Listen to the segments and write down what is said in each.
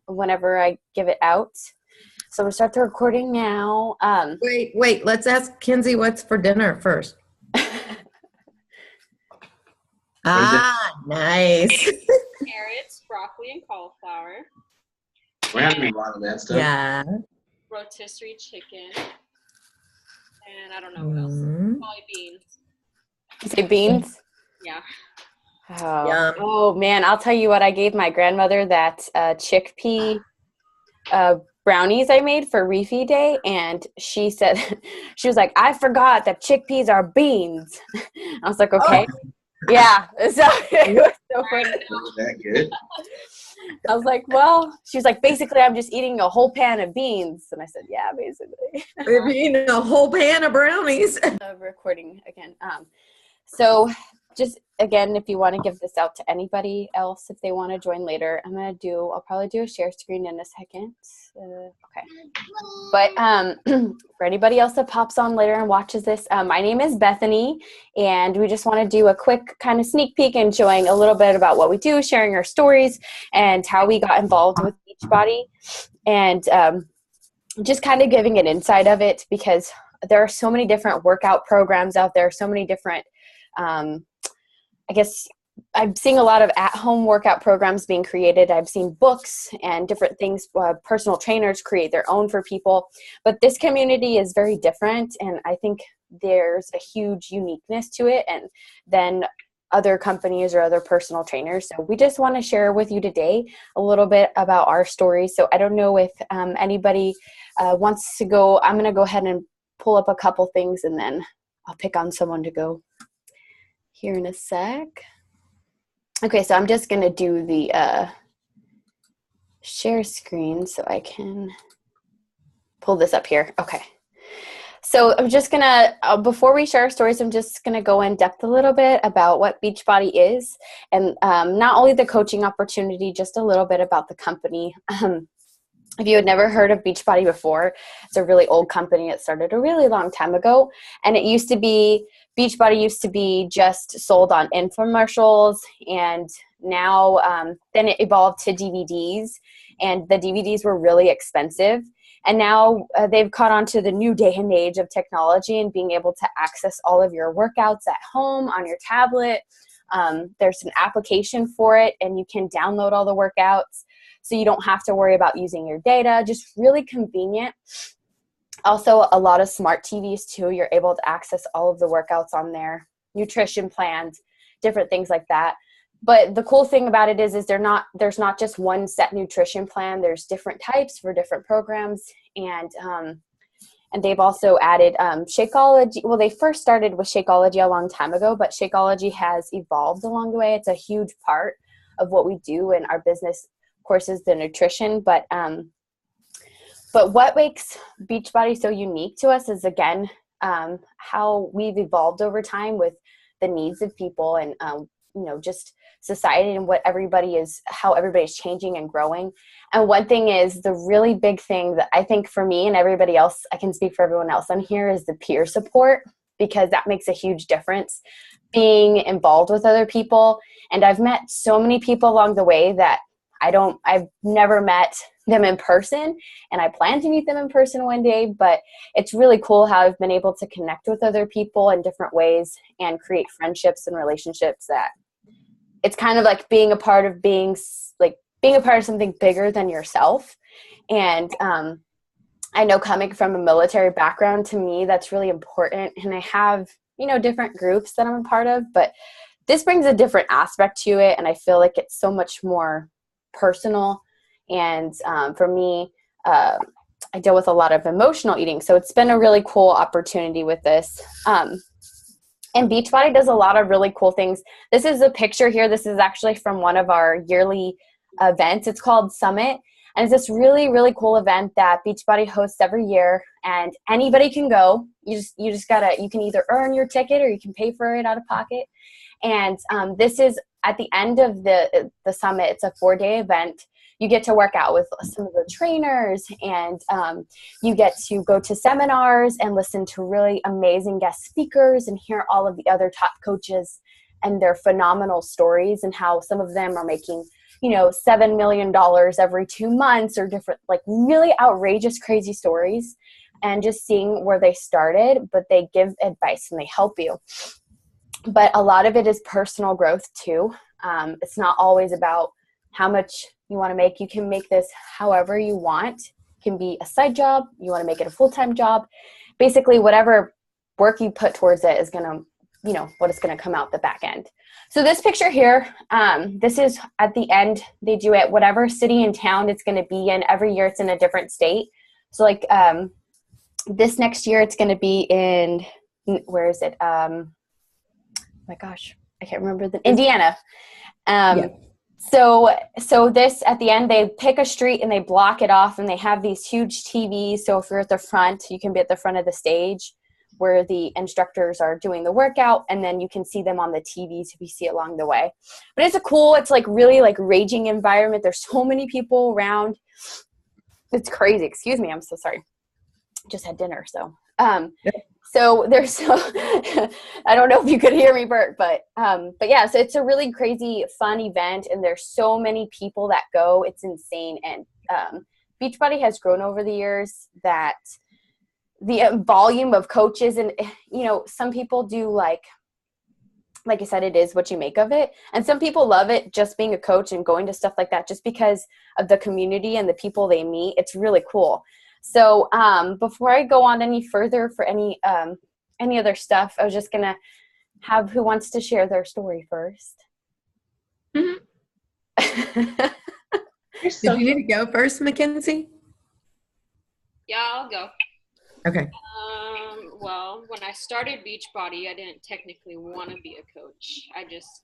whenever I give it out. So I'm gonna start the recording now. Wait. Let's ask Kinsey what's for dinner first. Nice. Carrots, broccoli, and cauliflower. We're having a lot of that stuff. Yeah. Rotisserie chicken. And I don't know what else. Probably beans. You say beans? Yeah. Oh man, I'll tell you what, I gave my grandmother that chickpea brownies I made for Reefy Day, and she said, she was like, I forgot that chickpeas are beans. I was like, okay. Oh. Yeah. So it was so funny. Was that good? I was like, well, she was like, basically, I'm just eating a whole pan of beans. And I said, yeah, basically. We're eating a whole pan of brownies. Recording again. So just, again, if you want to give this out to anybody else, if they want to join later, I'll probably do a share screen in a second. Okay. But for anybody else that pops on later and watches this, my name is Bethany, and we just want to do a quick kind of sneak peek and showing a little bit about what we do, sharing our stories and how we got involved with Beachbody, and just kind of giving an insight of it, because there are so many different workout programs out there, so many different I guess I'm seeing a lot of at-home workout programs being created. I've seen books and different things, personal trainers create their own for people. But this community is very different, and I think there's a huge uniqueness to it, and then other companies or other personal trainers. So we just want to share with you today a little bit about our stories. So I don't know if anybody wants to go. I'm going to go ahead and pull up a couple things, and then I'll pick on someone to go here in a sec. Okay, so I'm just going to do the share screen so I can pull this up here. Okay. So I'm just going to, before we share our stories, I'm just going to go in depth a little bit about what Beachbody is, and not only the coaching opportunity, just a little bit about the company. If you had never heard of Beachbody before, it's a really old company. It started a really long time ago, and it used to be, Beachbody used to be just sold on infomercials, and now then it evolved to DVDs, and the DVDs were really expensive. And now they've caught on to the new day and age of technology and being able to access all of your workouts at home on your tablet. There's an application for it, and you can download all the workouts, so you don't have to worry about using your data. Just really convenient. Also, a lot of smart TVs too. You're able to access all of the workouts on there, nutrition plans, different things like that. But the cool thing about it is there's not just one set nutrition plan. There's different types for different programs, and they've also added Shakeology. Well, they first started with Shakeology a long time ago, but Shakeology has evolved along the way. It's a huge part of what we do in our business, of course, is the nutrition. But what makes Beachbody so unique to us is, again, how we've evolved over time with the needs of people, and just society, and how everybody's changing and growing. And one thing is, the really big thing that I think for me and everybody else, I can speak for everyone else on here, is the peer support, because that makes a huge difference, being involved with other people. And I've met so many people along the way that I've never met them in person, and I plan to meet them in person one day, but it's really cool how I've been able to connect with other people in different ways and create friendships and relationships that it's kind of like being a part of something bigger than yourself. And I know, coming from a military background, to me, that's really important. And I have, different groups that I'm a part of, but this brings a different aspect to it. And I feel like it's so much more personal. And for me, I deal with a lot of emotional eating. So it's been a really cool opportunity with this. And Beachbody does a lot of really cool things. This is a picture here. This is actually from one of our yearly events. It's called Summit. And it's this really, really cool event that Beachbody hosts every year. And anybody can go. You can either earn your ticket or you can pay for it out of pocket. And this is at the end of the summit. It's a 4-day event. You get to work out with some of the trainers, and you get to go to seminars and listen to really amazing guest speakers and hear all of the other top coaches and their phenomenal stories, and how some of them are making, $7 million every 2 months, or different, like really outrageous, crazy stories, and just seeing where they started, but they give advice and they help you. But a lot of it is personal growth too. It's not always about how much you want to make. You can make this however you want. It can be a side job. You want to make it a full-time job. Basically, whatever work you put towards it is going to, what is going to come out the back end. So this picture here, this is at the end. They do it whatever city and town it's going to be in. Every year it's in a different state. So like this next year it's going to be in, where is it? Oh my gosh, I can't remember Indiana. Yeah. So this, at the end, they pick a street and they block it off, and they have these huge TVs. So if you're at the front, you can be at the front of the stage where the instructors are doing the workout, and then you can see them on the TVs if you see along the way. But it's like really like raging environment. There's so many people around. It's crazy. Excuse me. I'm so sorry. Just had dinner. So, So there's, I don't know if you could hear me, Bert, but yeah, so it's a really crazy, fun event, and there's so many people that go. It's insane. And Beachbody has grown over the years, that the volume of coaches, and, some people do like I said, it is what you make of it. And some people love it, just being a coach and going to stuff like that, just because of the community and the people they meet. It's really cool. So before I go on any further for any other stuff, I was just going to have who wants to share their story first. Did you need to go first, Mackenzie? Yeah, I'll go. Okay. Well, when I started Beachbody, I didn't technically want to be a coach. I just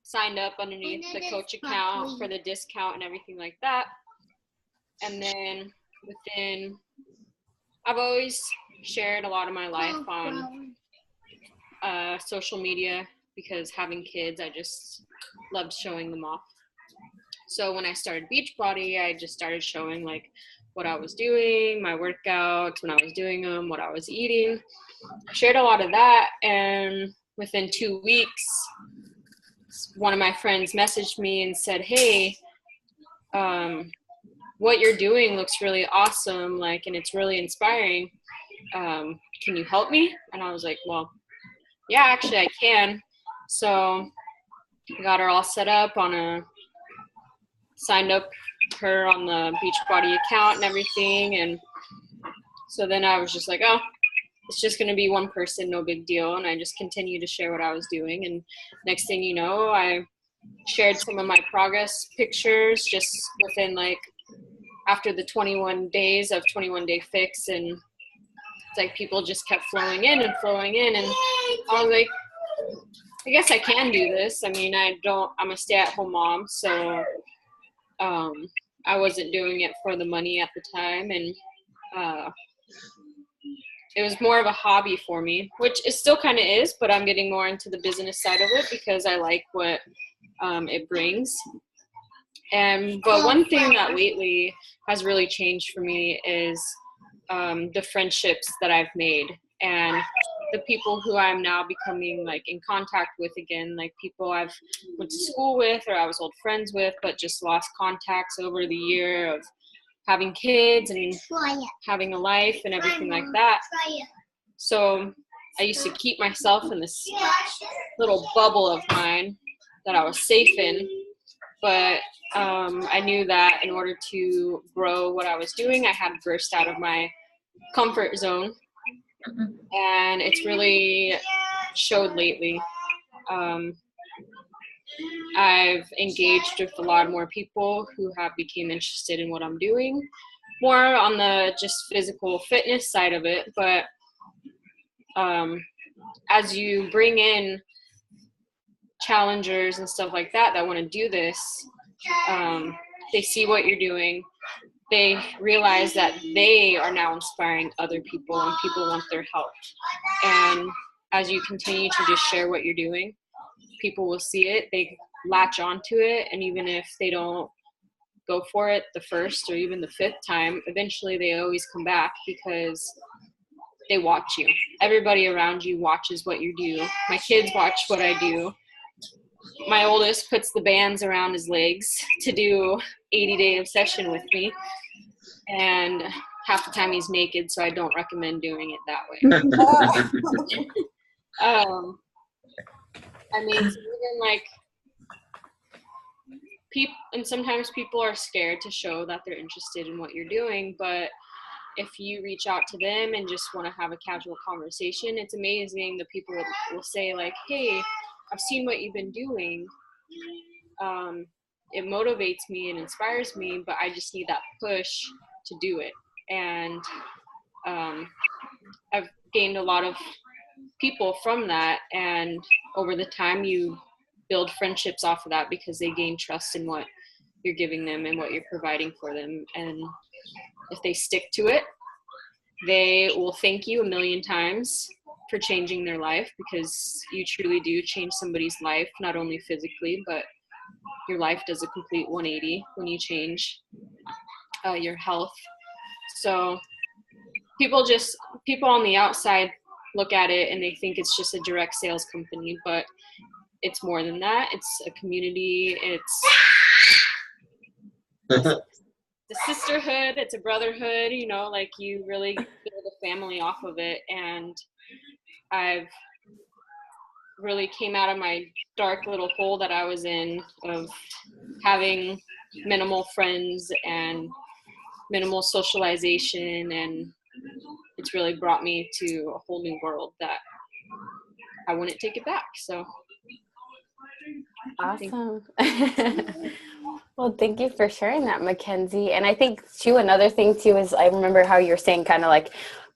signed up underneath the coach account for the discount and everything like that. And then I've always shared a lot of my life on social media, because having kids, I just loved showing them off. So when I started Beachbody, I just started showing like what I was doing, my workouts, when I was doing them, what I was eating. I shared a lot of that, and within 2 weeks, one of my friends messaged me and said, "Hey, what you're doing looks really awesome, and it's really inspiring. Can you help me?" And I was like, well, yeah, actually I can. So I got her all set up signed up her on the Beachbody account and everything. And so then I was just like, oh, it's just going to be one person, no big deal. And I just continued to share what I was doing. And next thing you know, I shared some of my progress pictures just within after the 21 days of 21-day fix, and it's like people just kept flowing in, and I was like, I guess I can do this. I mean, I'm a stay-at-home mom, so I wasn't doing it for the money at the time, and it was more of a hobby for me, which it still kind of is, but I'm getting more into the business side of it because I like what it brings. But one thing that lately has really changed for me is the friendships that I've made, and the people who I'm now becoming in contact with again, people I've went to school with or I was old friends with, but just lost contacts over the year of having kids and having a life and everything like that. So I used to keep myself in this little bubble of mine that I was safe in, but I knew that in order to grow what I was doing, I had to burst out of my comfort zone. And it's really showed lately. I've engaged with a lot more people who have become interested in what I'm doing, more on the just physical fitness side of it. But as you bring in challengers and stuff like that want to do this, they see what you're doing. They realize that they are now inspiring other people, and people want their help. And as you continue to just share what you're doing, people will see it, they latch onto it, and even if they don't go for it the first or even the fifth time, eventually they always come back because they watch you. Everybody around you watches what you do. My kids watch what I do. my oldest puts the bands around his legs to do 80-day obsession with me, and half the time he's naked, so I don't recommend doing it that way. I mean, so even like people, and sometimes people are scared to show that they're interested in what you're doing, but if you reach out to them and just want to have a casual conversation, it's amazing. The people will say like, hey, I've seen what you've been doing. It motivates me and inspires me, but I just need that push to do it. And I've gained a lot of people from that, and over the time you build friendships off of that because they gain trust in what you're giving them and what you're providing for them. And if they stick to it, they will thank you a million times for changing their life, because you truly do change somebody's life, not only physically, but your life does a complete 180 when you change your health. So people on the outside look at it and they think it's just a direct sales company, but it's more than that. It's a community. It's the sisterhood. It's a brotherhood, you know, like you really build a family off of it. And I've really came out of my dark little hole that I was in of having minimal friends and minimal socialization, and it's really brought me to a whole new world that I wouldn't take it back. So awesome. Well, thank you for sharing that, Mackenzie. And I think too, another thing too is I remember how you were saying kind of like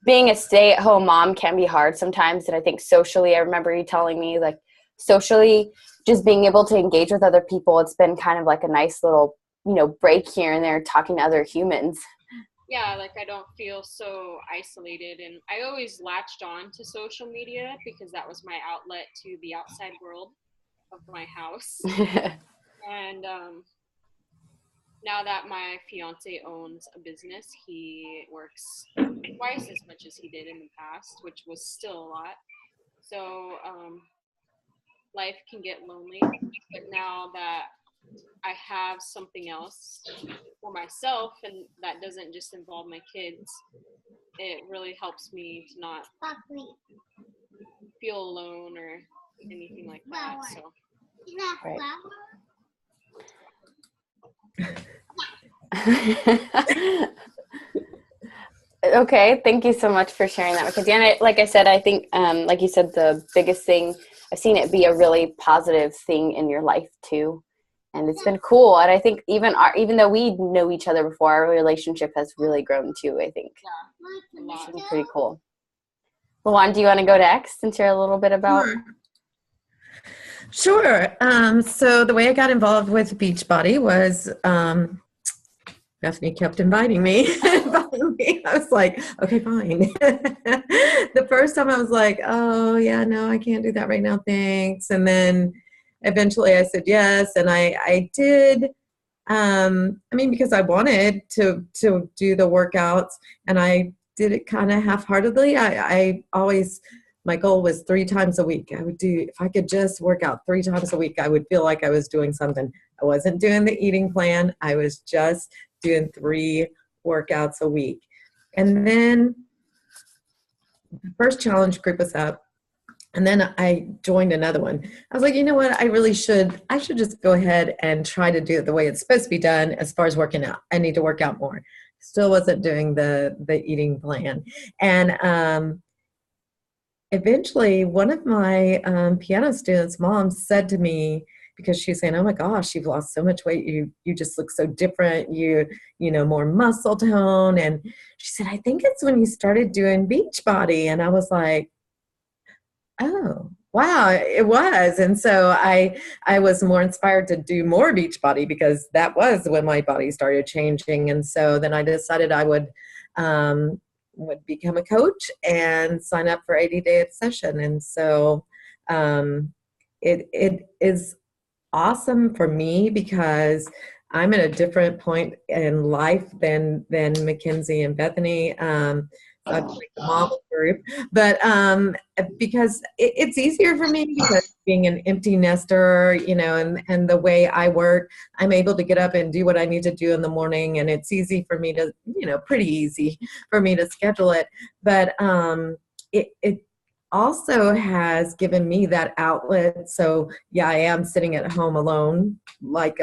being a stay-at-home mom can be hard sometimes. And I think socially, I remember you telling me like socially, just being able to engage with other people, it's been kind of like a nice little, you know, break here and there talking to other humans. Yeah, like I don't feel so isolated, and I always latched on to social media because that was my outlet to the outside world of my house. And now that my fiance owns a business, he works twice as much as he did in the past, which was still a lot. So life can get lonely, but now that I have something else for myself and that doesn't just involve my kids, it really helps me to not feel alone or anything like that. So Okay, thank you so much for sharing that, Mackenzie. And like I said, I think, like you said, the biggest thing, I've seen it be a really positive thing in your life too. And it's been cool. And I think even though we know each other before, our relationship has really grown too, I think. yeah, Which is pretty cool. Luan, do you want to go next and share a little bit about? Sure. So the way I got involved with Beachbody was Bethany kept inviting me. I was like, okay, fine. The first time I was like, oh, yeah, no, I can't do that right now, thanks. And then eventually I said yes, and I did. I mean, because I wanted to do the workouts, and I did it kind of half-heartedly. I always, my goal was 3 times a week. I would do, if I could just work out 3 times a week, I would feel like I was doing something. I wasn't doing the eating plan. I was just doing 3 workouts a week. And then the first challenge group was up. And then I joined another one. I was like, you know what? I should just go ahead and try to do it the way it's supposed to be done as far as working out. I need to work out more. Still wasn't doing the eating plan. And eventually one of my piano students' moms said to me, because she's saying, oh my gosh, you've lost so much weight. You just look so different. You know, more muscle tone. And she said, I think it's when you started doing Beachbody. And I was like, oh, wow, it was. And so I was more inspired to do more Beachbody because that was when my body started changing. And so then I decided I would become a coach and sign up for 80-day obsession. And so it is awesome for me because I'm at a different point in life than Mackenzie and Bethany. like the mom group, but because it's easier for me because being an empty nester, you know, and the way I work, I'm able to get up and do what I need to do in the morning, and it's easy for me to, you know, pretty easy for me to schedule it. But it also has given me that outlet. So yeah, I am sitting at home alone, like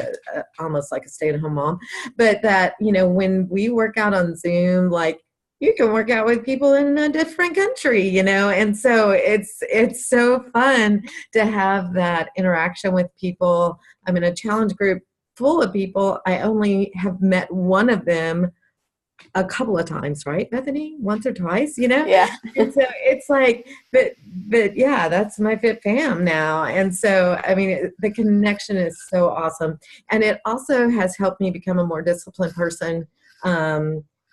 almost like a stay-at-home mom. But that, you know, when we work out on Zoom, like you can work out with people in a different country, you know, and so it's so fun to have that interaction with people. I'm in a challenge group full of people. I only have met one of them a couple of times, right, Bethany? Once or twice, you know? Yeah. And so it's like, but yeah, that's my Fit Fam now. And so, I mean, the connection is so awesome. And it also has helped me become a more disciplined person,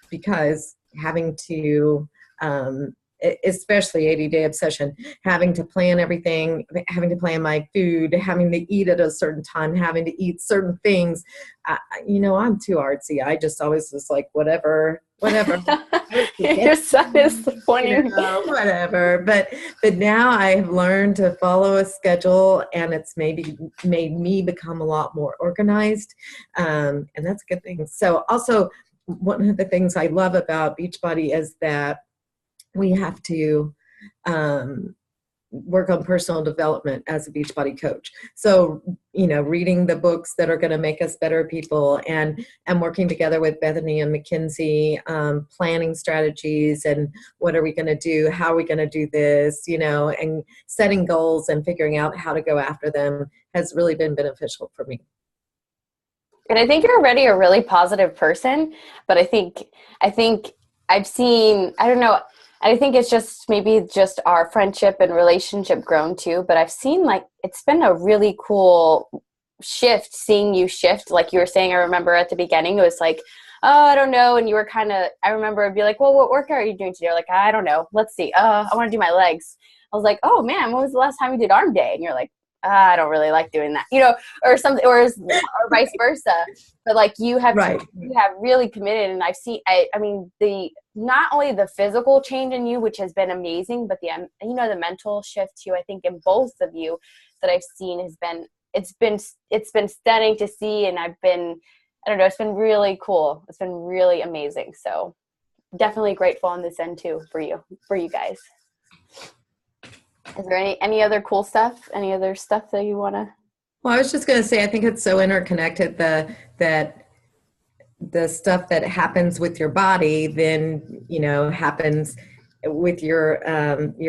because having to, especially 80-day obsession, having to plan everything, having to plan my food, having to eat at a certain time, having to eat certain things. You know, I'm too artsy. I just always was like, whatever. Your son is pointing. You know, whatever. But now I have learned to follow a schedule, and it's maybe made me become a lot more organized. And that's a good thing. So also, one of the things I love about Beachbody is that we have to work on personal development as a Beachbody coach. So, you know, reading the books that are going to make us better people, and working together with Bethany and Mackenzie, planning strategies and what are we going to do? How are we going to do this? You know, and setting goals and figuring out how to go after them has really been beneficial for me. And I think you're already a really positive person, but I think I've seen, I don't know, I think it's just maybe just our friendship and relationship grown too, but I've seen like it's been a really cool shift, seeing you shift. Like you were saying, I remember at the beginning, it was like, oh, I don't know. And you were kind of, I remember it'd be like, well, what workout are you doing today? Like, I don't know. Let's see. I want to do my legs. I was like, oh man, when was the last time you did arm day? And you're like, I don't really like doing that, you know, or something, or vice versa. But like you have, right. You have really committed, and I've seen. I mean, not only the physical change in you, which has been amazing, but the you know, the mental shift too. I think in both of you that I've seen has been it's been stunning to see, and I don't know, it's been really cool. It's been really amazing. So definitely grateful on this end too for you guys. Is there any other cool stuff? Any other stuff that you want to? Well, I was just going to say, I think it's so interconnected that the stuff that happens with your body then, you know, happens with your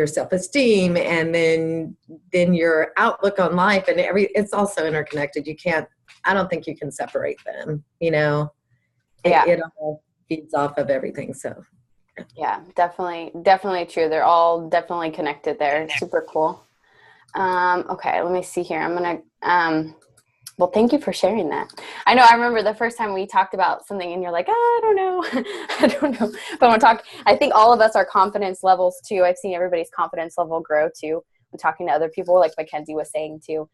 self-esteem, and then your outlook on life, and it's also interconnected. I don't think you can separate them, you know. Yeah. It all feeds off of everything. So. Yeah, definitely true. They're all definitely connected there. Super cool. Okay, let me see here. I'm going to, well, thank you for sharing that. I know, I remember the first time we talked about something and you're like, I don't know. I don't know. But when I think all of us, our confidence levels too. I've seen everybody's confidence level grow too when talking to other people, like Mackenzie was saying too.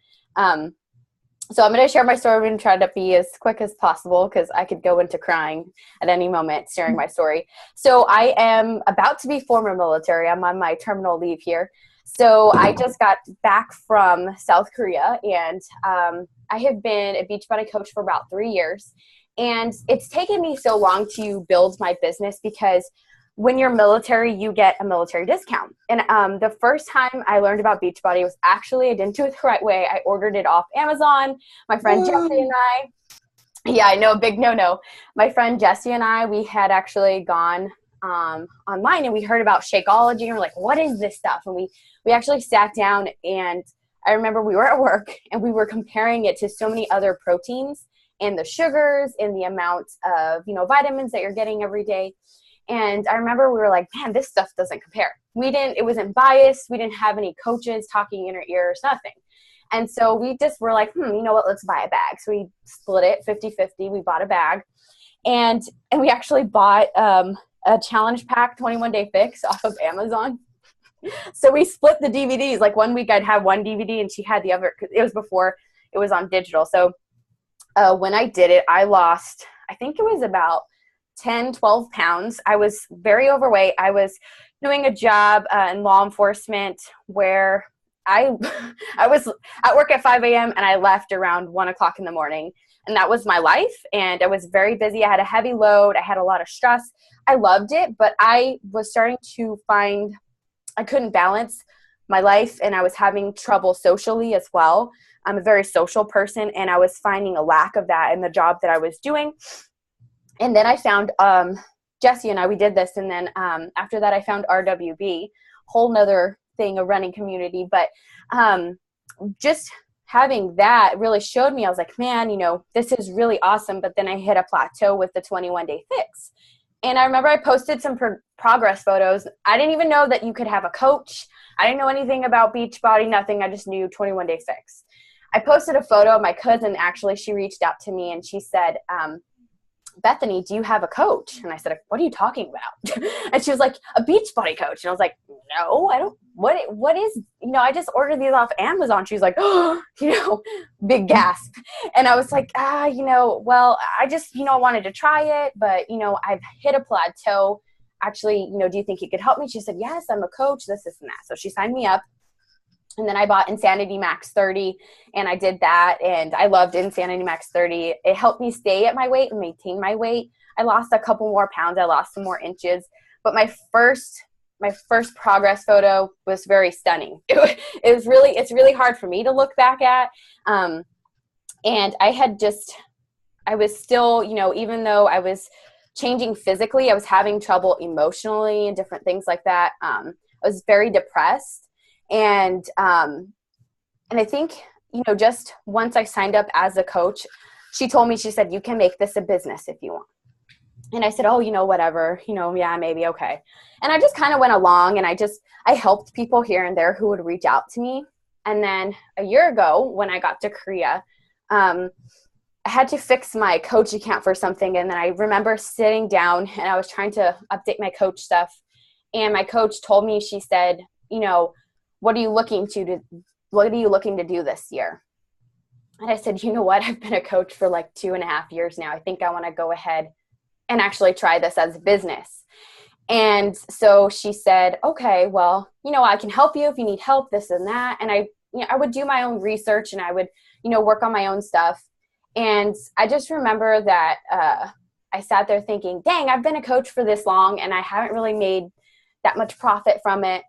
So I'm going to share my story. I'm going to try to be as quick as possible because I could go into crying at any moment sharing my story. So I am about to be former military. I'm on my terminal leave here. So I just got back from South Korea, and I have been a Beachbody coach for about 3 years. And it's taken me so long to build my business because when you're military, you get a military discount. And the first time I learned about Beachbody was actually, I didn't do it the right way. I ordered it off Amazon. My friend Jessie and I, yeah, I know, big no-no. My friend Jessie and I, we had actually gone online and we heard about Shakeology and we're like, what is this stuff? And we actually sat down, and I remember we were at work and we were comparing it to so many other proteins and the sugars and the amount of, you know, vitamins that you're getting every day. And I remember we were like, man, this stuff doesn't compare. It wasn't biased. We didn't have any coaches talking in our ears, nothing. And so we just were like, you know what, let's buy a bag. So we split it 50-50. We bought a bag, and we actually bought a challenge pack 21-day fix off of Amazon. So we split the DVDs. Like 1 week I'd have one DVD and she had the other, 'cause it was before it was on digital. So when I did it, I lost, I think it was about 10, 12 pounds. I was very overweight. I was doing a job in law enforcement where I was at work at 5 a.m. and I left around 1 o'clock in the morning. And that was my life. And I was very busy. I had a heavy load. I had a lot of stress. I loved it, but I was starting to find I couldn't balance my life, and I was having trouble socially as well. I'm a very social person, and I was finding a lack of that in the job that I was doing. And then I found Jesse and I, we did this. And then after that, I found RWB, whole nother thing, a running community. But just having that really showed me, I was like, man, you know, this is really awesome. But then I hit a plateau with the 21-day fix. And I remember I posted some progress photos. I didn't even know that you could have a coach. I didn't know anything about Beachbody, nothing. I just knew 21-day fix. I posted a photo of my cousin. Actually, she reached out to me and she said, Bethany, do you have a coach? And I said, what are you talking about? And she was like, a Beachbody coach. And I was like, no, I don't. What is, you know, I just ordered these off Amazon. She was like, oh, you know, big gasp. And I was like, you know, well, I just, you know, wanted to try it, but, you know, I've hit a plateau. Actually, you know, do you think you could help me? She said, yes, I'm a coach, this and that. So she signed me up. And then I bought Insanity Max 30, and I did that, and I loved Insanity Max 30. It helped me stay at my weight and maintain my weight. I lost a couple more pounds. I lost some more inches. But my first progress photo was very stunning. It's really hard for me to look back at. And I was still, you know, even though I was changing physically, I was having trouble emotionally and different things like that. I was very depressed. And I think, you know, just once I signed up as a coach, she told me, she said, you can make this a business if you want. And I said, oh, you know, whatever, you know, yeah, maybe. Okay. And I just kind of went along, and I helped people here and there who would reach out to me. And then a year ago when I got to Korea, I had to fix my coach account for something. And then I remember sitting down and I was trying to update my coach stuff. And my coach told me, she said, you know, what are you looking to do this year? And I said, you know what? I've been a coach for like 2.5 years now. I think I want to go ahead and actually try this as a business. And so she said, okay, well, you know, I can help you if you need help, this and that. And I would do my own research, and I would, you know, work on my own stuff. And I just remember that I sat there thinking, dang, I've been a coach for this long and I haven't really made that much profit from it.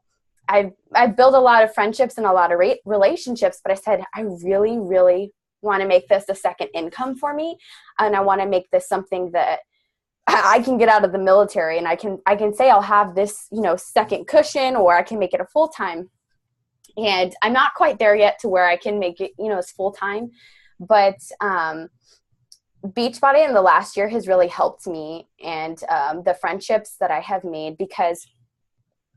I've built a lot of friendships and a lot of relationships, but I said, I really, really want to make this a second income for me. And I want to make this something that I can get out of the military, and I can say I'll have this, you know, second cushion, or I can make it a full-time. And I'm not quite there yet to where I can make it, you know, as full-time, but Beachbody in the last year has really helped me, and the friendships that I have made, because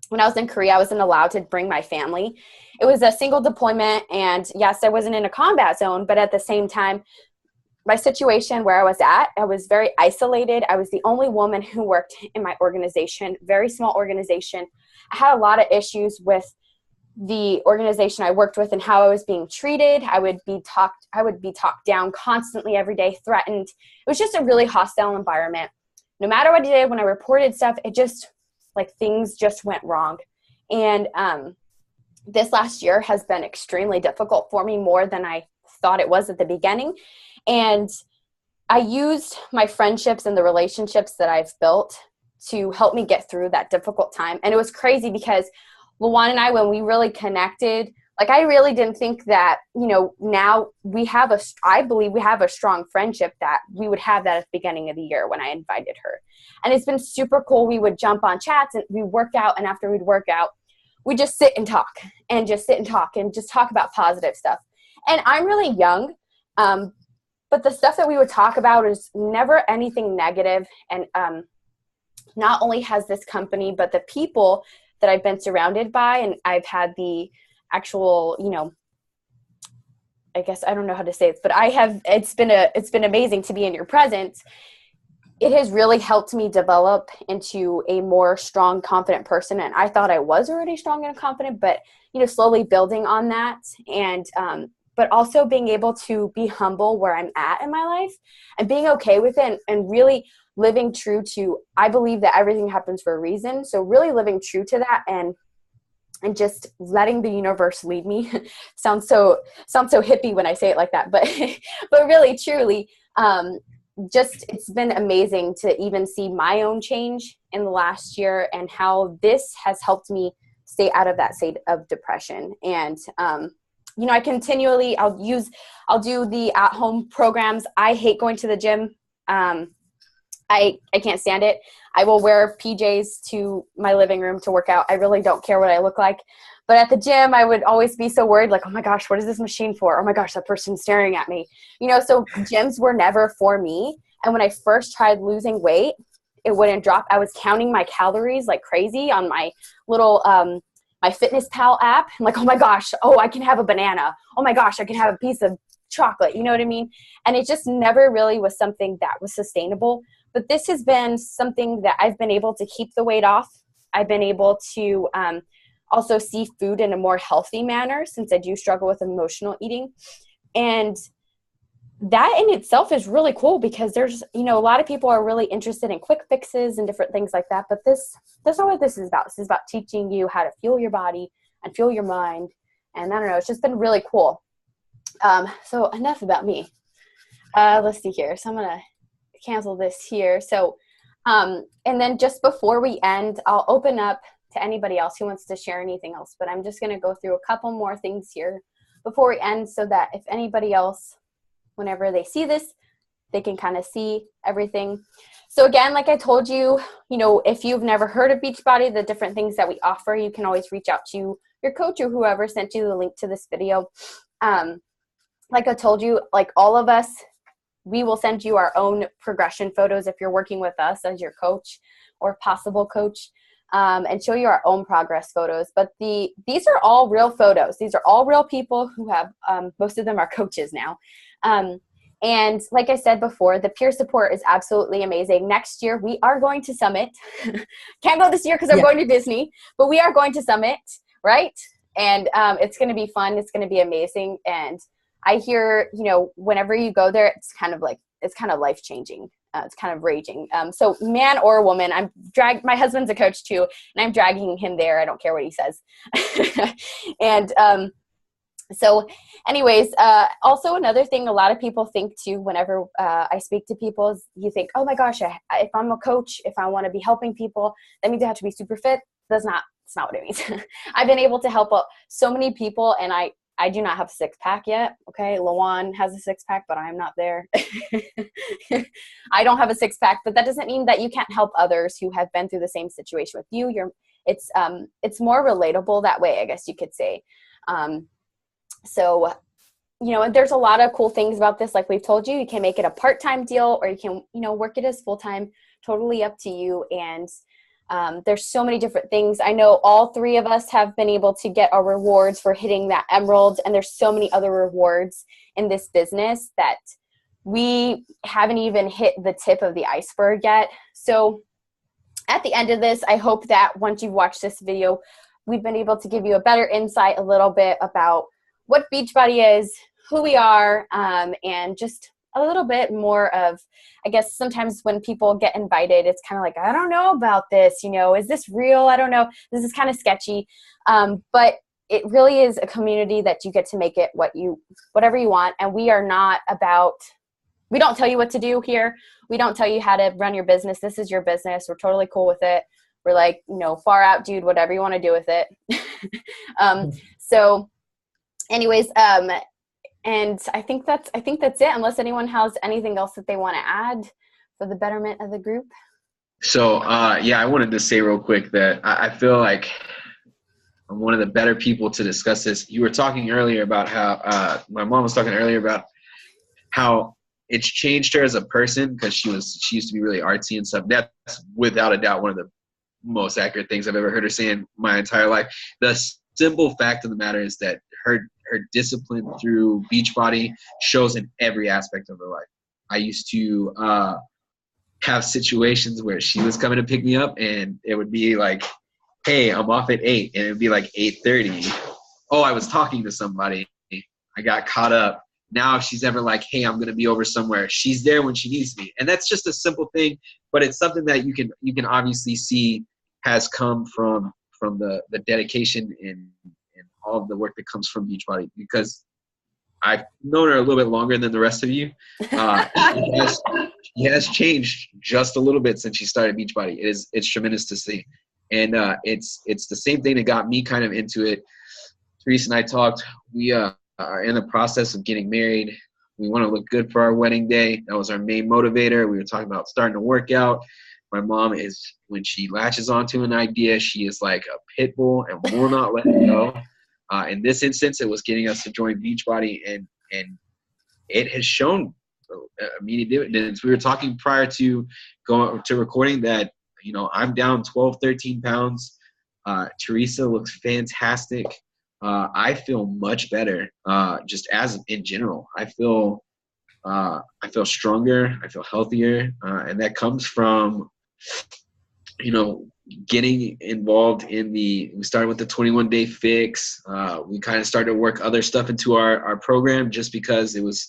when I was in Korea, I wasn't allowed to bring my family. It was a single deployment, and yes, I wasn't in a combat zone, but at the same time, my situation where I was at, I was very isolated. I was the only woman who worked in my organization, very small organization. I had a lot of issues with the organization I worked with and how I was being treated. I would be talked down constantly every day, threatened. It was just a really hostile environment. No matter what I did, when I reported stuff, it just, like, things just went wrong. And this last year has been extremely difficult for me, more than I thought it was at the beginning. And I used my friendships and the relationships that I've built to help me get through that difficult time. And it was crazy because Luan and I, when we really connected, like, I really didn't think that, you know, now I believe we have a strong friendship, that we would have that at the beginning of the year when I invited her. And it's been super cool. We would jump on chats and we'd work out. And after we'd work out, we'd just sit and talk and just talk about positive stuff. And I'm really young, but the stuff that we would talk about is never anything negative. And not only has this company, but the people that I've been surrounded by, and I've had the actual, you know, I guess I don't know how to say it, but it's been amazing to be in your presence. It has really helped me develop into a more strong, confident person. And I thought I was already strong and confident, but, you know, slowly building on that. And, but also being able to be humble where I'm at in my life, and being okay with it, and really living true to, I believe that everything happens for a reason. So really living true to that and just letting the universe lead me. sounds so hippie when I say it like that, but but really truly, just it's been amazing to even see my own change in the last year and how this has helped me stay out of that state of depression. And you know, I continually I'll do the at-home programs. I hate going to the gym. I can't stand it. I will wear PJs to my living room to work out. I really don't care what I look like. But at the gym, I would always be so worried, like, oh my gosh, what is this machine for? Oh my gosh, that person's staring at me. You know, so gyms were never for me. And when I first tried losing weight, it wouldn't drop. I was counting my calories like crazy on my little my FitnessPal app. I'm like, oh my gosh, oh, I can have a banana. Oh my gosh, I can have a piece of chocolate. You know what I mean? And it just never really was something that was sustainable. But this has been something that I've been able to keep the weight off. I've been able to also see food in a more healthy manner since I do struggle with emotional eating. And that in itself is really cool because there's, you know, a lot of people are really interested in quick fixes and different things like that. But that's not what this is about. This is about teaching you how to fuel your body and fuel your mind. And I don't know, it's just been really cool. So enough about me. Let's see here. So I'm going to cancel this here. So, and then just before we end, I'll open up to anybody else who wants to share anything else, but I'm just going to go through a couple more things here before we end so that if anybody else, whenever they see this, they can kind of see everything. So again, like I told you, you know, if you've never heard of Beachbody, the different things that we offer, you can always reach out to your coach or whoever sent you the link to this video. Like I told you, like all of us, we will send you our own progression photos if you're working with us as your coach or possible coach, and show you our own progress photos. But these are all real photos. These are all real people who have, most of them are coaches now. And like I said before, the peer support is absolutely amazing. Next year, we are going to Summit. Can't go this year because I'm going to Disney, but we are going to Summit, right? And it's going to be fun. It's going to be amazing. And I hear, you know, whenever you go there, it's kind of life-changing. It's kind of raging. So man or woman, my husband's a coach too, and I'm dragging him there. I don't care what he says. And so anyways, also another thing a lot of people think too, whenever I speak to people, is you think, oh my gosh, if I'm a coach, if I want to be helping people, that means I have to be super fit. It's not what it means. I've been able to help so many people, and I do not have a six-pack yet, okay? Lawan has a six-pack, but I'm not there. I don't have a six-pack, but that doesn't mean that you can't help others who have been through the same situation with you. It's more relatable that way, I guess you could say. So, you know, there's a lot of cool things about this. Like we've told you, you can make it a part-time deal or you can, you know, work it as full-time, totally up to you. And there's so many different things. I know all three of us have been able to get our rewards for hitting that emerald, and there's so many other rewards in this business that we haven't even hit the tip of the iceberg yet. So at the end of this, I hope that once you've watched this video, we've been able to give you a better insight a little bit about what Beachbody is, who we are, and just a little bit more of, I guess sometimes when people get invited, it's kind of like, I don't know about this, you know, is this real? I don't know. This is kind of sketchy. But it really is a community that you get to make it whatever you want. And we are not about, we don't tell you what to do here. We don't tell you how to run your business. This is your business. We're totally cool with it. We're like, you know, far out, dude, whatever you want to do with it. So anyways, and I think that's it, unless anyone has anything else that they want to add for the betterment of the group. So, yeah, I wanted to say real quick that I feel like I'm one of the better people to discuss this. You were talking earlier about how my mom was talking earlier about how it's changed her as a person because she used to be really artsy and stuff. That's without a doubt one of the most accurate things I've ever heard her say in my entire life. The simple fact of the matter is that her discipline through Beachbody shows in every aspect of her life. I used to have situations where she was coming to pick me up and it would be like, hey, I'm off at 8, and it would be like 8:30. Oh, I was talking to somebody. I got caught up. now if she's ever like, hey, I'm going to be over somewhere, she's there when she needs me. And that's just a simple thing, but it's something that you can obviously see has come from the dedication and all of the work that comes from Beachbody, because I've known her a little bit longer than the rest of you. She has changed just a little bit since she started Beachbody. It's tremendous to see. And it's the same thing that got me kind of into it. Teresa and I talked. We are in the process of getting married. We want to look good for our wedding day. That was our main motivator. We were talking about starting to work out. My mom is, when she latches onto an idea, she is like a pit bull and will not let it go. In this instance, it was getting us to join Beachbody, and it has shown immediate dividends. We were talking prior to going to recording that, I'm down 12, 13 pounds. Teresa looks fantastic. I feel much better, just as in general. I feel stronger. I feel healthier, and that comes from, getting involved in we started with the 21-day fix. We kind of started to work other stuff into our program just because it was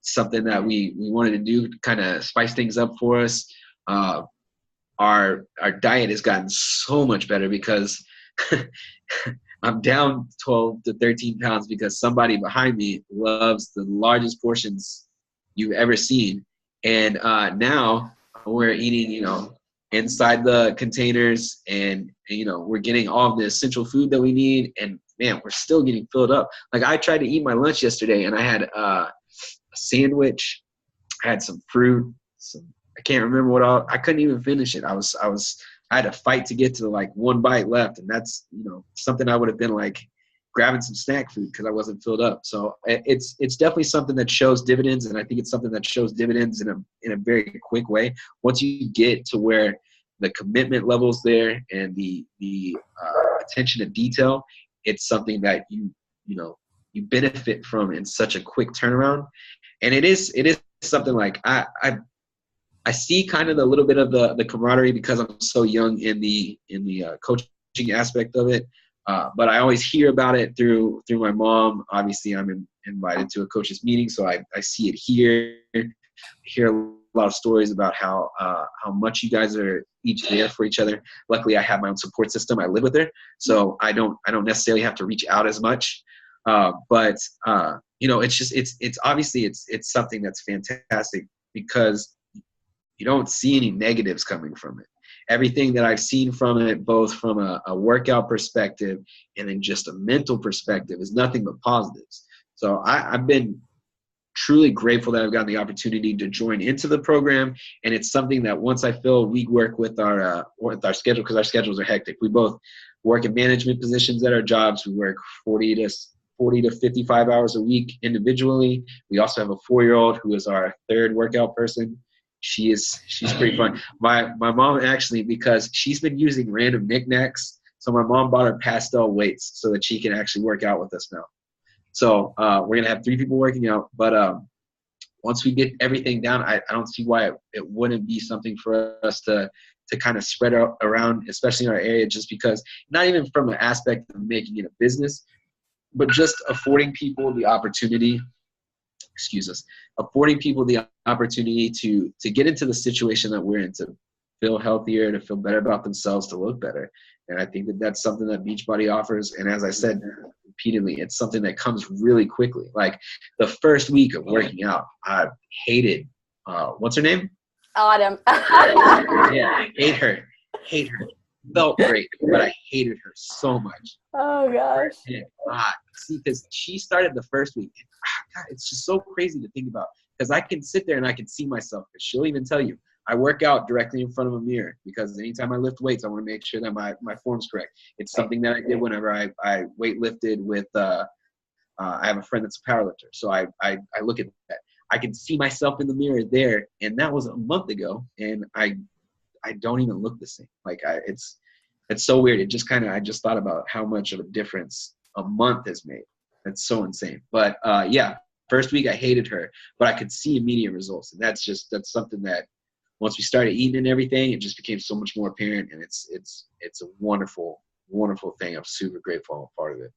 something that we wanted to do to kind of spice things up for us. Our diet has gotten so much better because I'm down 12 to 13 pounds because somebody behind me loves the largest portions you've ever seen. And now we're eating, inside the containers, and we're getting all of the essential food that we need. And man, we're still getting filled up. Like, I tried to eat my lunch yesterday, and I had a sandwich, I had some fruit, I can't remember what all. I couldn't even finish it. I had to fight to get to like one bite left, and that's something I would have been like grabbing some snack food because I wasn't filled up. So it's definitely something that shows dividends, and I think it's something that shows dividends in a very quick way. Once you get to where the commitment level's there and the attention to detail, it's something that you benefit from in such a quick turnaround. And it is something like I see kind of a little bit of the camaraderie because I'm so young in the coaching aspect of it. But I always hear about it through my mom. Obviously, I'm invited to a coach's meeting, so I see it here. I hear a lot of stories about how much you guys are each there for each other. Luckily, I have my own support system. I live with her, so I don't necessarily have to reach out as much. But it's obviously it's something that's fantastic because you don't see any negatives coming from it. Everything that I've seen from it, both from a workout perspective and then just a mental perspective, is nothing but positives. So I've been truly grateful that I've gotten the opportunity to join into the program. And it's something that once I feel we work with our schedule, because our schedules are hectic. We both work in management positions at our jobs. We work 40 to 55 hours a week individually. We also have a 4-year-old who is our third workout person. She's pretty fun. My mom actually, because she's been using random knickknacks, so my mom bought her pastel weights so that she can actually work out with us now. So we're gonna have 3 people working out, but once we get everything down, I don't see why it wouldn't be something for us to kind of spread out around, especially in our area, just because, not even from an aspect of making it a business, but just affording people the opportunity to get into the situation that we're in, to feel healthier, to feel better about themselves, to look better. And I think that that's something that Beachbody offers. And as I said repeatedly, it's something that comes really quickly. Like the first week of working out, I hated, what's her name? Autumn. Yeah, I hate her. Felt great, but I hated her so much. Oh gosh. See, because she started the first week. God, it's just so crazy to think about, because I can sit there and I can see myself. She'll even tell you, I work out directly in front of a mirror because anytime I lift weights, I want to make sure that my form's correct. It's something that I did whenever I weight lifted with, I have a friend that's a powerlifter. So I look at that. I can see myself in the mirror there. And that was a month ago. And I don't even look the same. Like it's so weird. It just I just thought about how much of a difference a month has made. That's so insane. But yeah, first week I hated her, but I could see immediate results. And that's something that once we started eating and everything, it just became so much more apparent. And it's a wonderful, wonderful thing. I'm super grateful I'm a part of it.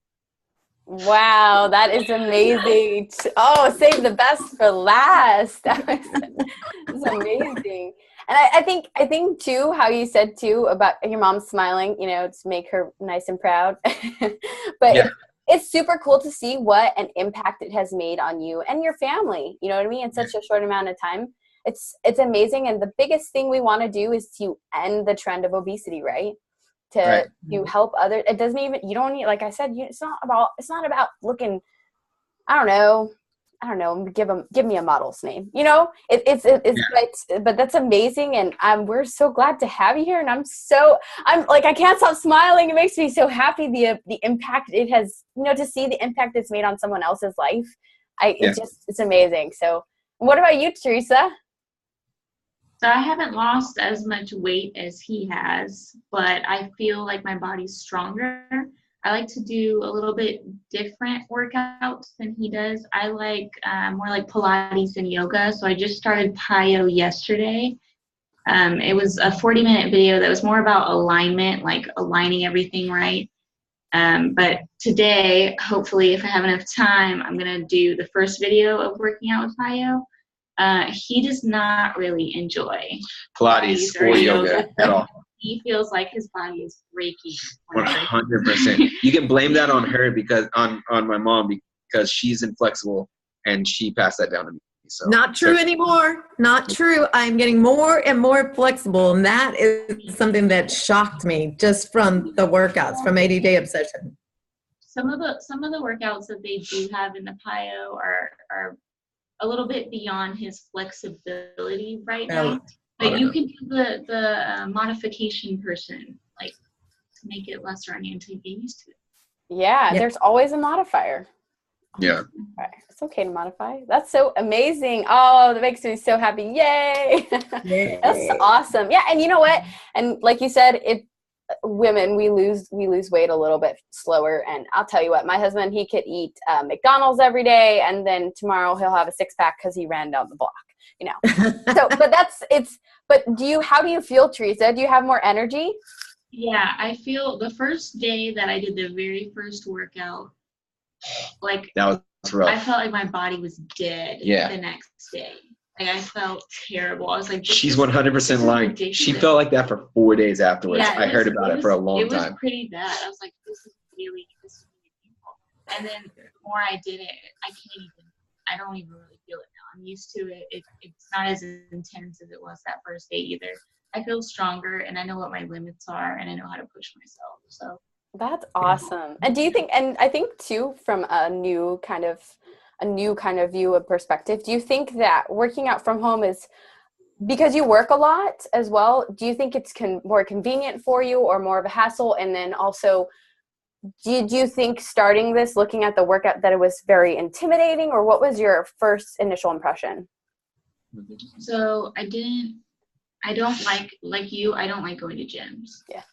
Wow, that is amazing. Oh, save the best for last. That's amazing. And I think too, how you said too about your mom smiling, you know, to make her nice and proud. But Yeah. it's super cool to see what an impact it has made on you and your family. You know what I mean? In such a short amount of time. It's amazing. And the biggest thing we want to do is to end the trend of obesity, right? To help others. It doesn't even, you don't need, like I said, it's not about looking, I don't know, give me a model's name, you know, but that's amazing. And we're so glad to have you here. And I'm like, I can't stop smiling. It makes me so happy. The impact it has, you know, to see the impact it's made on someone else's life. It's amazing. So what about you, Teresa? So I haven't lost as much weight as he has, but I feel like my body's stronger. I like to do a little bit different workouts than he does. I like more like Pilates and yoga. So I just started PiYo yesterday. It was a 40-minute video that was more about alignment, like aligning everything right. But today, hopefully, if I have enough time, I'm going to do the first video of working out with PiYo. He does not really enjoy Pilates or yoga at all. He feels like his body is breaking. 100%. You can blame that on her because on my mom because she's inflexible and she passed that down to me. So not true anymore. Not true. I'm getting more and more flexible, and that is something that shocked me just from the workouts from 80 Day Obsession. Some of the workouts that they do have in the PiYo are a little bit beyond his flexibility right now. But you can do the modification person, like to make it lesser on you until you get used to it. Yeah, there's always a modifier. Yeah. It's okay to modify. That's so amazing. Oh, that makes me so happy. Yay. That's awesome. Yeah, and you know what? And like you said, if women, we lose weight a little bit slower. And I'll tell you what, my husband, he could eat McDonald's every day, and then tomorrow he'll have a 6-pack because he ran down the block, you know. So, but how do you feel, Teresa? Do you have more energy? Yeah, I feel the first day that I did the very first workout, like that was rough. I felt like my body was dead the next day. Like I felt terrible. I was like, she's 100% lying. Ridiculous. She felt like that for 4 days afterwards. Yeah, I heard about it for a long time. It was pretty bad. I was like, this is really painful. And then the more I did it, I don't even really feel it now. I'm used to it. It's not as intense as it was that first day either. I feel stronger, and I know what my limits are, and I know how to push myself. So that's awesome. And do you think, and I think too, from a new kind of view of perspective, do you think that working out from home is because you work a lot as well? Do you think it's more convenient for you or more of a hassle? And then also, do you think starting this, looking at the workout, that it was very intimidating, or what was your first initial impression? So I don't like you, I don't like going to gyms. Yeah.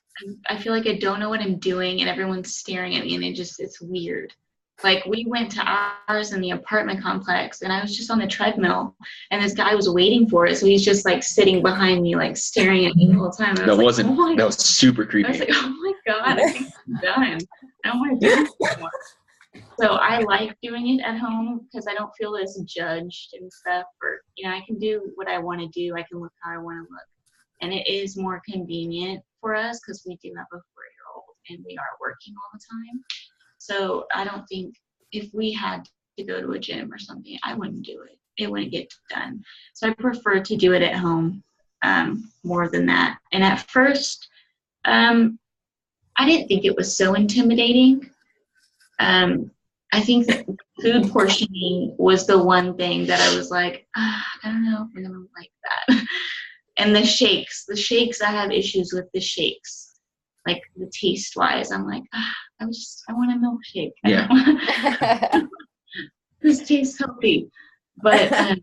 I feel like I don't know what I'm doing and everyone's staring at me and it's weird. Like we went to ours in the apartment complex and I was just on the treadmill and this guy was waiting for it. So he's just like sitting behind me, like staring at me the whole time. That was super creepy. I was like, oh my God, I think I'm done. I don't want to do this anymore. So I like doing it at home because I don't feel as judged and stuff. Or, I can do what I want to do. I can look how I want to look. And it is more convenient for us because we do have a 4-year-old and we are working all the time. So I don't think if we had to go to a gym or something, I wouldn't do it. It wouldn't get done. So I prefer to do it at home more than that. And at first, I didn't think it was so intimidating. I think that food portioning was the one thing that I was like, I don't know if I'm going to like that. And the shakes, I have issues with the shakes. Like the taste wise, I'm like, I want a milkshake. Yeah. This tastes healthy. But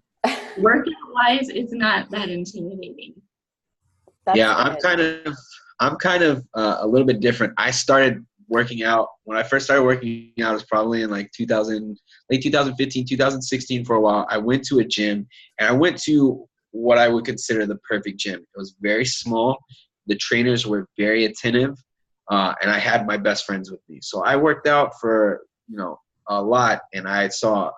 workout wise, it's not that intimidating. I'm kind of a little bit different. I started working out when I first started working out. It was probably in like late 2015, 2016 for a while. I went to a gym and I went to what I would consider the perfect gym. It was very small. The trainers were very attentive, and I had my best friends with me. So I worked out for a lot, and I saw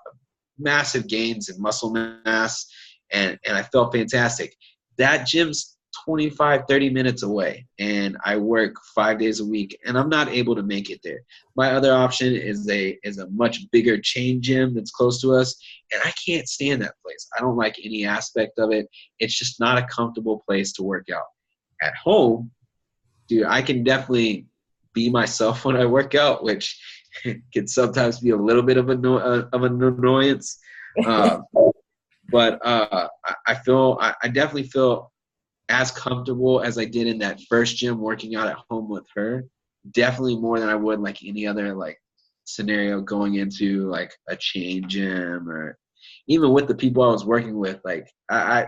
massive gains in muscle mass, and I felt fantastic. That gym's 25, 30 minutes away, and I work 5 days a week, and I'm not able to make it there. My other option is a much bigger chain gym that's close to us, and I can't stand that place. I don't like any aspect of it. It's just not a comfortable place to work out. At home, dude, I can definitely be myself when I work out, which can sometimes be a little bit of an annoyance. But I definitely feel as comfortable as I did in that first gym working out at home with her. Definitely more than I would like any other like scenario going into like a chain gym, or even with the people I was working with. Like I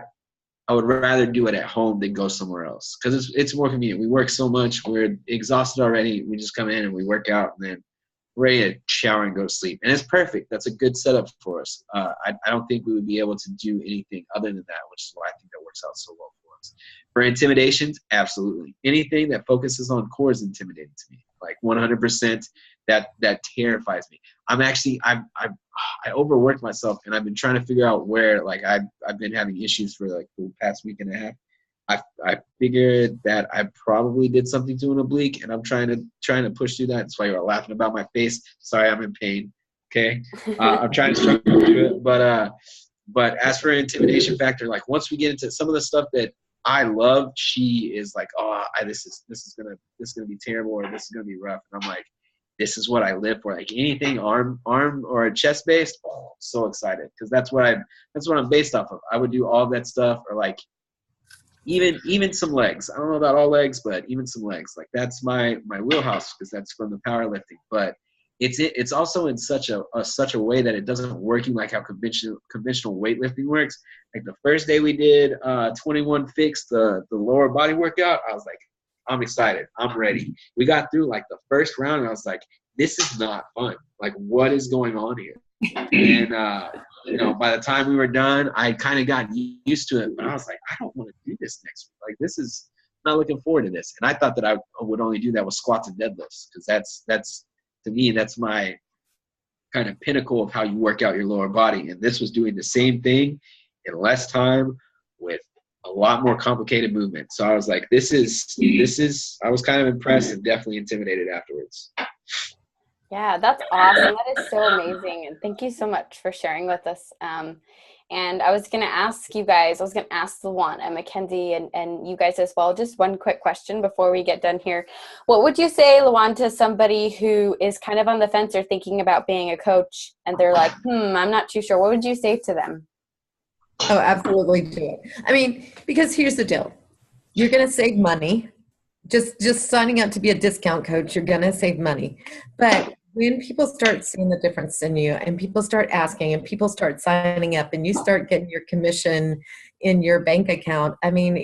would rather do it at home than go somewhere else, because it's more convenient. We work so much, we're exhausted already. We just come in and we work out, and then we're ready to shower and go to sleep. And it's perfect. That's a good setup for us. I don't think we would be able to do anything other than that, which is why I think that works out so well for us. For intimidations, absolutely. Anything that focuses on core is intimidating to me. Like 100%, that terrifies me. I overworked myself, and I've been trying to figure out where, like, I've been having issues for like the past week and a half. I figured that I probably did something to an oblique, and I'm trying to push through that. That's why you're laughing about my face. Sorry, I'm in pain. Okay, I'm trying to struggle through it. But as for intimidation factor, like once we get into some of the stuff that I love, she is like, oh, this is gonna be terrible, or this is gonna be rough, and I'm like, this is what I live for. Like anything arm or chest based, oh, so excited, because that's what I'm based off of. I would do all that stuff, or like even some legs. I don't know about all legs, but even some legs. Like that's my wheelhouse, because that's from the powerlifting. But it's also in such a way that it doesn't working like how conventional weightlifting works. Like the first day we did 21 fix, the lower body workout, I was like, I'm excited. I'm ready. We got through like the first round, and I was like, this is not fun. Like, what is going on here? And by the time we were done, I kind of got used to it. But I was like, I don't want to do this next week. Like, I'm not looking forward to this. And I thought that I would only do that with squats and deadlifts, because that's to me, that's my kind of pinnacle of how you work out your lower body. And this was doing the same thing in less time with a lot more complicated movement. So I was like, this is, I was kind of impressed and definitely intimidated afterwards. Yeah, that's awesome. That is so amazing. And thank you so much for sharing with us. And I was going to ask you guys, Lawan and Mackenzie and you guys as well, just one quick question before we get done here. What would you say, Lawan, to somebody who is kind of on the fence or thinking about being a coach, and they're like, I'm not too sure. What would you say to them? Oh, absolutely do it. I mean, because here's the deal. You're going to save money. Just signing up to be a discount coach, you're going to save money. But when people start seeing the difference in you, and people start asking, and people start signing up, and you start getting your commission in your bank account, I mean,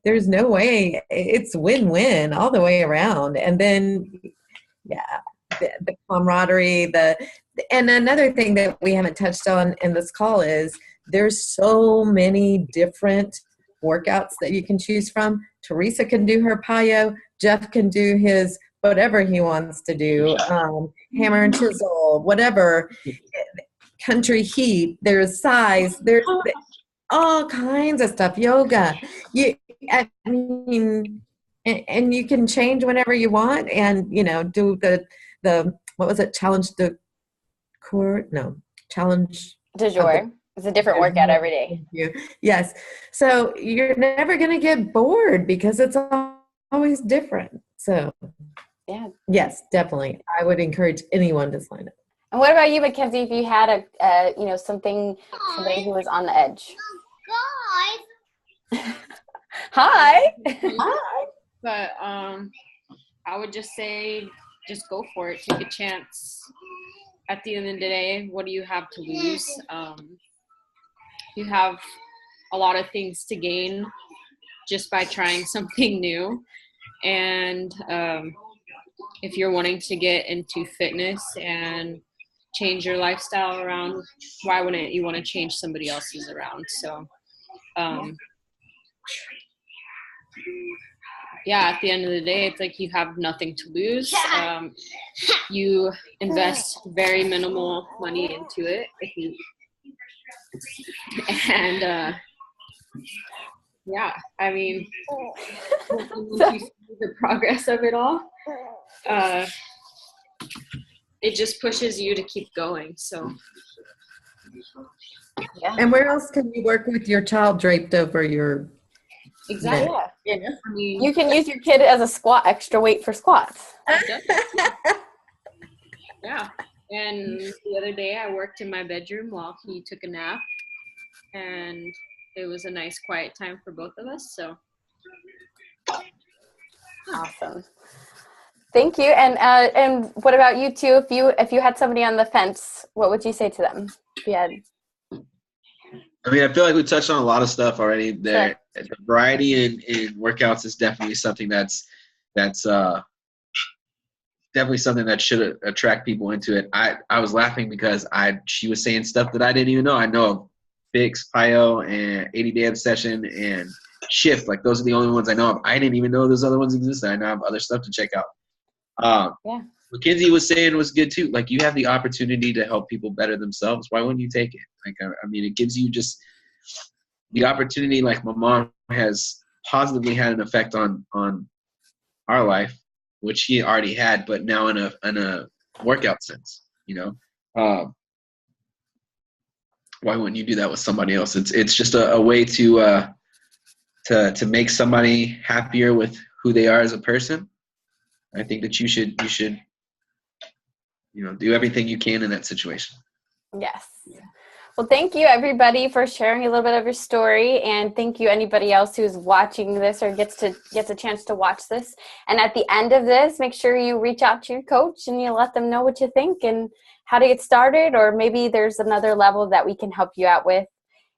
there's no way. It's win-win all the way around. And then, yeah, the camaraderie, and another thing that we haven't touched on in this call is there's so many different workouts that you can choose from. Teresa can do her PiYo. Jeff can do his whatever he wants to do, hammer and chisel, whatever, country heat, there's size, there's all kinds of stuff, yoga. I mean, and you can change whenever you want, and, do the what was it, challenge du jour. It's a different workout every day. Yes. So you're never going to get bored because it's always different. So yeah. Yes, definitely. I would encourage anyone to sign up. And what about you, Mackenzie, if you had somebody who was on the edge? Guys. Hi. Hi. But I would just say, just go for it. Take a chance. At the end of the day, what do you have to lose? You have a lot of things to gain just by trying something new. And if you're wanting to get into fitness and change your lifestyle around, why wouldn't you want to change somebody else's around? So yeah, at the end of the day, it's like you have nothing to lose. You invest very minimal money into it and yeah, I mean, once you see the progress of it all, it just pushes you to keep going. So Yeah. And where else can you work with your child draped over your exactly. Yeah. I mean, You can use your kid as a squat, extra weight for squats. yeah. And the other day I worked in my bedroom while he took a nap, and it was a nice quiet time for both of us. So Awesome. Thank you. And what about you too? If you had somebody on the fence, what would you say to them? If you had. I mean, I feel like we touched on a lot of stuff already there. Sure. The variety in workouts is definitely something that's definitely something that should attract people into it. I was laughing because she was saying stuff that I didn't even know. I know of Fix, PiYo, and 80 Day Obsession, and Shift. Like, those are the only ones I know of. I didn't even know those other ones existed. I now have other stuff to check out. Yeah. Mackenzie was saying was good too. Like, you have the opportunity to help people better themselves. Why wouldn't you take it? Like, I mean, it gives you just the opportunity. Like, my mom has positively had an effect on our life, which she already had, but now in a workout sense, you know. Why wouldn't you do that with somebody else? It's just a way to make somebody happier with who they are as a person. I think that you should do everything you can in that situation. Yes. Well, thank you everybody for sharing a little bit of your story, and thank you anybody else who's watching this or gets a chance to watch this. And at the end of this, make sure you reach out to your coach and you let them know what you think and how to get started, or maybe there's another level that we can help you out with.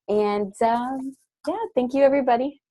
And yeah, thank you everybody.